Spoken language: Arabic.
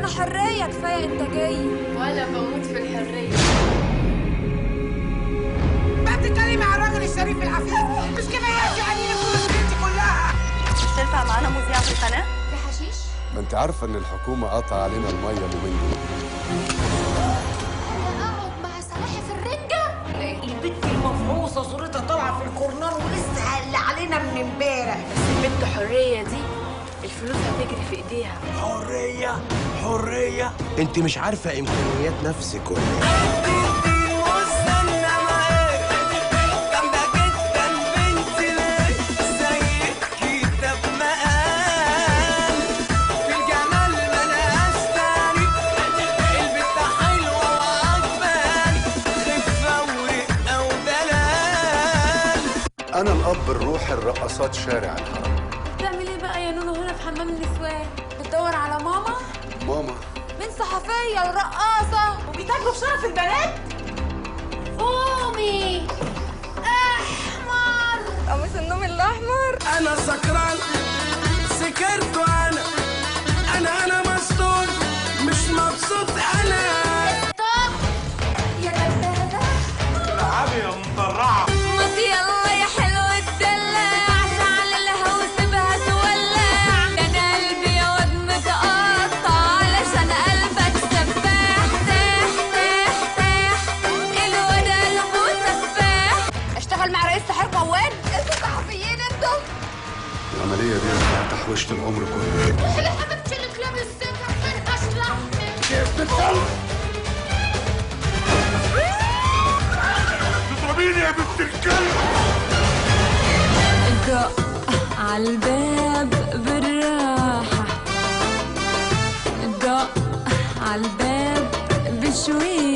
انا حريه كفايه انتاجيه. ولا بموت في الحريه. ما بتتكلمي على الراجل الشريف العفيف، مش كده يا عنينا فلوس بنتي كلها. مش تنفع معانا مذيعه في القناه؟ في حشيش؟ ما انت عارفه ان الحكومه قطع علينا الميه اليومين دول. اقعد مع سلاحف الرنجه؟ البنت المفعوصه صورتها طالعه في الكورنر ولسه قال علينا من امبارح. بس البنت حريه دي الفلوس هتجري في ايديها. حرية حرية. انت مش عارفة امكانيات نفسك ولا ايه؟ انا الاب الروحي الرقصات شارع الحرم. بتعمل ايه بقى يا نونو هنا في حمام النسوان؟ بتدور على ماما؟ ماما من صحفيه لرقاصه وبيتاجروا في شرف البنات. قومي احمر قميص النوم الاحمر. انا سكران سكرت انا مسطول مش مبسوط انا. ستوب يا كدابه. العبي يا مطرعة. مات يلا يا حلو الدلع، شعل الهوا سيبها تولع. ده انا قلبي يا واد متقطع علشان قلبك سفاح. تاح تاح تاح الواد قلبه سفاح. اشتغل مع رئيس تحرير قواد. انتوا صحفيين انتوا. العمليه دي انا تحوشت العمر كله. روحي يا حبيبتي الكلاب السكر فرقش لحمك. تضربيني يا بنت الكلب. دق عالباب بالراحة، دق عالباب بشويش.